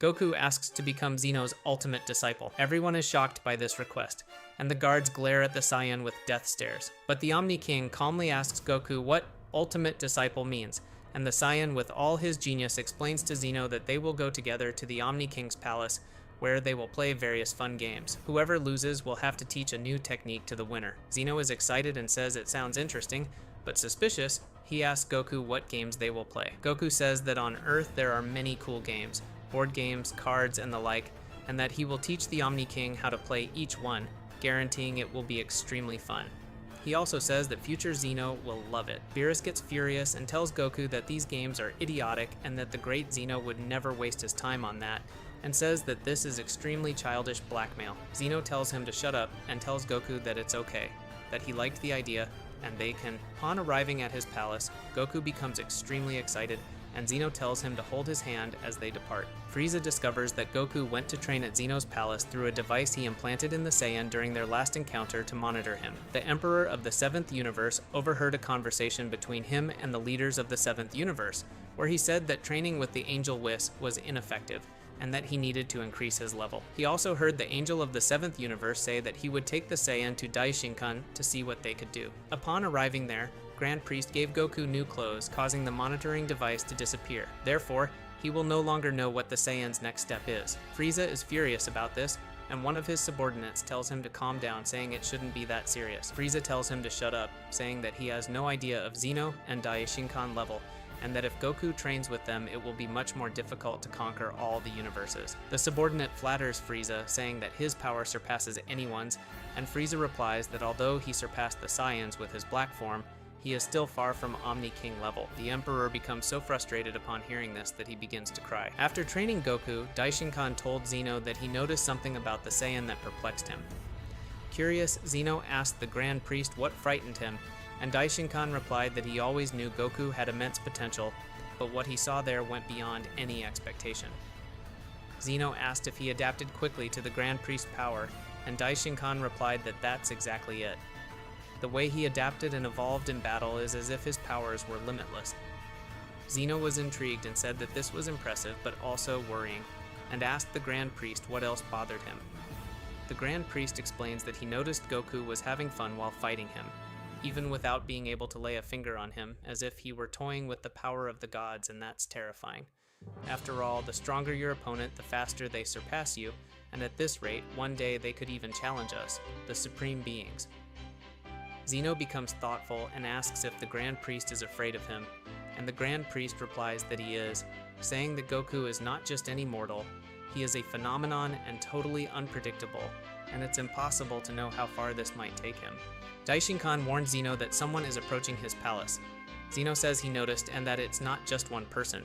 Goku asks to become Xeno's ultimate disciple. Everyone is shocked by this request, and the guards glare at the Saiyan with death stares. But the Omni King calmly asks Goku what ultimate disciple means, and the Saiyan with all his genius explains to Xeno that they will go together to the Omni King's palace, where they will play various fun games. Whoever loses will have to teach a new technique to the winner. Xeno is excited and says it sounds interesting, but suspicious, he asks Goku what games they will play. Goku says that on Earth there are many cool games, board games, cards, and the like, and that he will teach the Omni King how to play each one, guaranteeing it will be extremely fun. He also says that future Xeno will love it. Beerus gets furious and tells Goku that these games are idiotic and that the great Xeno would never waste his time on that, and says that this is extremely childish blackmail. Xeno tells him to shut up and tells Goku that it's okay, that he liked the idea, and they can. Upon arriving at his palace, Goku becomes extremely excited, and Xeno tells him to hold his hand as they depart. Frieza discovers that Goku went to train at Xeno's palace through a device he implanted in the Saiyan during their last encounter to monitor him. The Emperor of the 7th Universe overheard a conversation between him and the leaders of the 7th Universe, where he said that training with the Angel Whis was ineffective, and that he needed to increase his level. He also heard the Angel of the 7th Universe say that he would take the Saiyan to Daishinkan to see what they could do. Upon arriving there, Grand Priest gave Goku new clothes, causing the monitoring device to disappear. Therefore, he will no longer know what the Saiyan's next step is. Frieza is furious about this, and one of his subordinates tells him to calm down, saying it shouldn't be that serious. Frieza tells him to shut up, saying that he has no idea of Xeno and Daishinkan level, and that if Goku trains with them, it will be much more difficult to conquer all the universes. The subordinate flatters Frieza, saying that his power surpasses anyone's, and Frieza replies that although he surpassed the Saiyans with his black form, he is still far from Omni King level. The Emperor becomes so frustrated upon hearing this that he begins to cry. After training Goku, Daishinkan told Xeno that he noticed something about the Saiyan that perplexed him. Curious, Xeno asked the Grand Priest what frightened him, and Daishinkan replied that he always knew Goku had immense potential, but what he saw there went beyond any expectation. Xeno asked if he adapted quickly to the Grand Priest's power, and Daishinkan replied that that's exactly it. The way he adapted and evolved in battle is as if his powers were limitless. Xeno was intrigued and said that this was impressive but also worrying, and asked the Grand Priest what else bothered him. The Grand Priest explains that he noticed Goku was having fun while fighting him, even without being able to lay a finger on him, as if he were toying with the power of the gods, and that's terrifying. After all, the stronger your opponent, the faster they surpass you, and at this rate, one day they could even challenge us, the Supreme Beings. Xeno becomes thoughtful and asks if the Grand Priest is afraid of him, and the Grand Priest replies that he is, saying that Goku is not just any mortal, he is a phenomenon and totally unpredictable, and it's impossible to know how far this might take him. Daishinkan warns Xeno that someone is approaching his palace. Xeno says he noticed and that it's not just one person.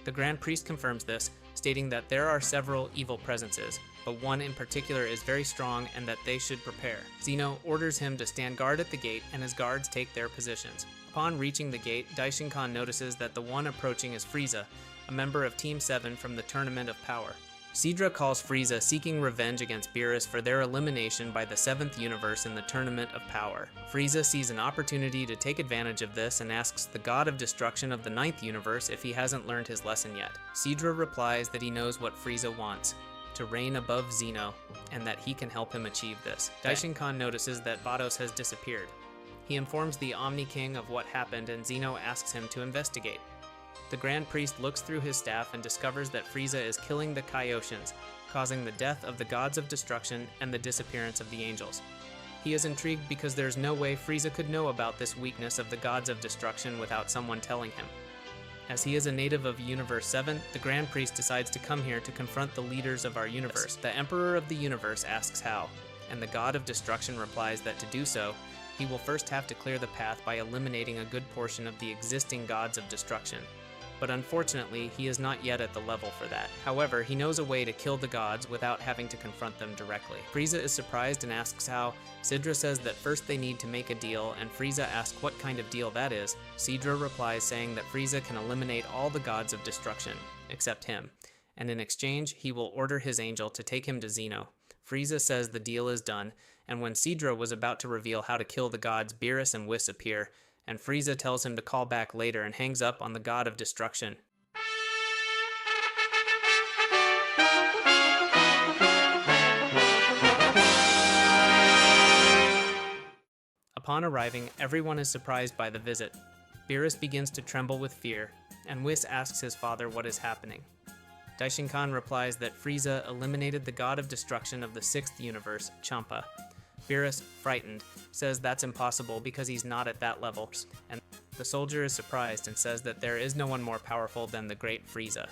The Grand Priest confirms this, stating that there are several evil presences, but one in particular is very strong and that they should prepare. Xeno orders him to stand guard at the gate, and his guards take their positions. Upon reaching the gate, Daishinkan notices that the one approaching is Frieza, a member of Team 7 from the Tournament of Power. Sidra calls Frieza seeking revenge against Beerus for their elimination by the 7th Universe in the Tournament of Power. Frieza sees an opportunity to take advantage of this and asks the God of Destruction of the 9th Universe if he hasn't learned his lesson yet. Sidra replies that he knows what Frieza wants, to reign above Xeno, and that he can help him achieve this. Daishinkan notices that Vados has disappeared. He informs the Omni King of what happened, and Xeno asks him to investigate. The Grand Priest looks through his staff and discovers that Frieza is killing the Kaiotians, causing the death of the gods of destruction and the disappearance of the angels. He is intrigued because there's no way Frieza could know about this weakness of the gods of destruction without someone telling him. As he is a native of Universe 7, the Grand Priest decides to come here to confront the leaders of our universe. The Emperor of the Universe asks how, and the God of Destruction replies that to do so, he will first have to clear the path by eliminating a good portion of the existing gods of destruction. But unfortunately, he is not yet at the level for that. However, he knows a way to kill the gods without having to confront them directly. Frieza is surprised and asks how. Sidra says that first they need to make a deal, and Frieza asks what kind of deal that is. Sidra replies saying that Frieza can eliminate all the gods of destruction, except him, and in exchange, he will order his angel to take him to Xeno. Frieza says the deal is done, and when Sidra was about to reveal how to kill the gods, Beerus and Whis appear, and Frieza tells him to call back later and hangs up on the God of Destruction. Upon arriving, everyone is surprised by the visit. Beerus begins to tremble with fear, and Whis asks his father what is happening. Daishinkan replies that Frieza eliminated the god of destruction of the 6th universe, Champa. Beerus, frightened, says that's impossible because he's not at that level, and the soldier is surprised and says that there is no one more powerful than the great Frieza.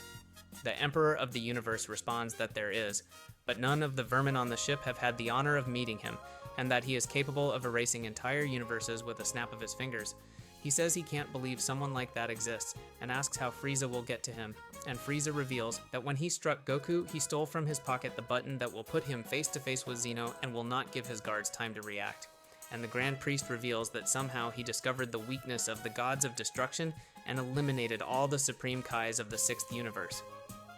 The Emperor of the Universe responds that there is, but none of the vermin on the ship have had the honor of meeting him, and that he is capable of erasing entire universes with a snap of his fingers. He says he can't believe someone like that exists, and asks how Frieza will get to him, and Frieza reveals that when he struck Goku, he stole from his pocket the button that will put him face to face with Zeno and will not give his guards time to react. And the Grand Priest reveals that somehow he discovered the weakness of the gods of destruction and eliminated all the supreme Kais of the 6th universe.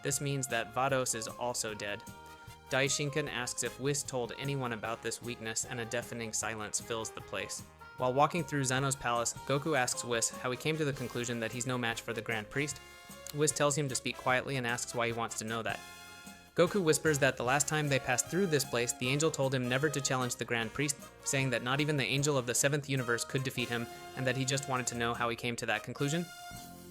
This means that Vados is also dead. Daishinkan asks if Whis told anyone about this weakness, and a deafening silence fills the place. While walking through Zeno's palace, Goku asks Whis how he came to the conclusion that he's no match for the Grand Priest. Whis tells him to speak quietly and asks why he wants to know that. Goku whispers that the last time they passed through this place, the angel told him never to challenge the Grand Priest, saying that not even the angel of the 7th universe could defeat him, and that he just wanted to know how he came to that conclusion.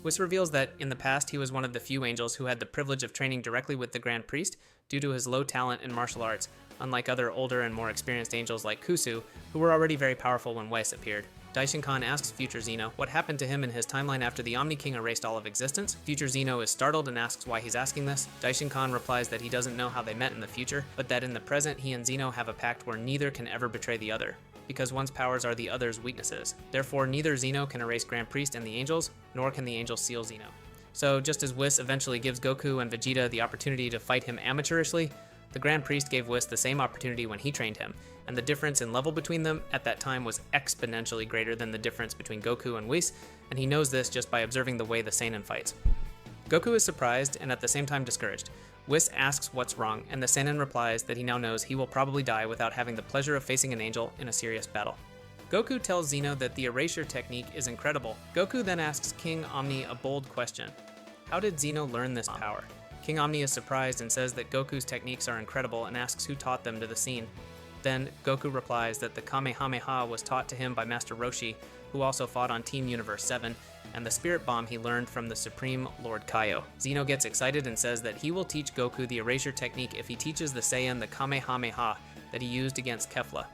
Whis reveals that in the past he was one of the few angels who had the privilege of training directly with the Grand Priest due to his low talent in martial arts, unlike other older and more experienced angels like Kusu, who were already very powerful when Whis appeared. Daishinkan asks future Zeno what happened to him in his timeline after the Omni King erased all of existence. Future Zeno is startled and asks why he's asking this. Daishinkan replies that he doesn't know how they met in the future, but that in the present he and Zeno have a pact where neither can ever betray the other, because one's powers are the other's weaknesses. Therefore, neither Zeno can erase Grand Priest and the angels, nor can the angels seal Zeno. So just as Whis eventually gives Goku and Vegeta the opportunity to fight him amateurishly, the Grand Priest gave Whis the same opportunity when he trained him, and the difference in level between them at that time was exponentially greater than the difference between Goku and Whis, and he knows this just by observing the way the Seinen fights. Goku is surprised and at the same time discouraged. Whis asks what's wrong, and the Seinen replies that he now knows he will probably die without having the pleasure of facing an angel in a serious battle. Goku tells Zeno that the erasure technique is incredible. Goku then asks King Omni a bold question. How did Zeno learn this power? King Omni is surprised and says that Goku's techniques are incredible and asks who taught them to the scene. Then, Goku replies that the Kamehameha was taught to him by Master Roshi, who also fought on Team Universe 7, and the Spirit Bomb he learned from the Supreme Lord Kaio. Zeno gets excited and says that he will teach Goku the erasure technique if he teaches the Saiyan the Kamehameha that he used against Kefla.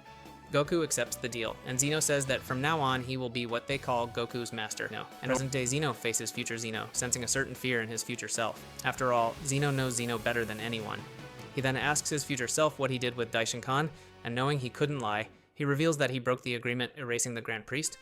Goku accepts the deal, and Zeno says that from now on he will be what they call Goku's master. And present-day Zeno faces future Zeno, sensing a certain fear in his future self. After all, Zeno knows Zeno better than anyone. He then asks his future self what he did with Daishinkan, and knowing he couldn't lie, he reveals that he broke the agreement erasing the Grand Priest.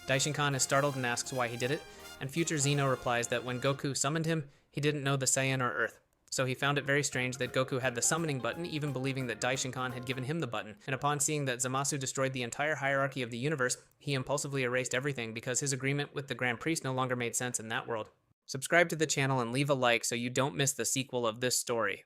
Daishinkan is startled and asks why he did it, and future Zeno replies that when Goku summoned him, he didn't know the Saiyan or Earth. So he found it very strange that Goku had the summoning button, even believing that Daishinkan had given him the button. And upon seeing that Zamasu destroyed the entire hierarchy of the universe, he impulsively erased everything because his agreement with the Grand Priest no longer made sense in that world. Subscribe to the channel and leave a like so you don't miss the sequel of this story.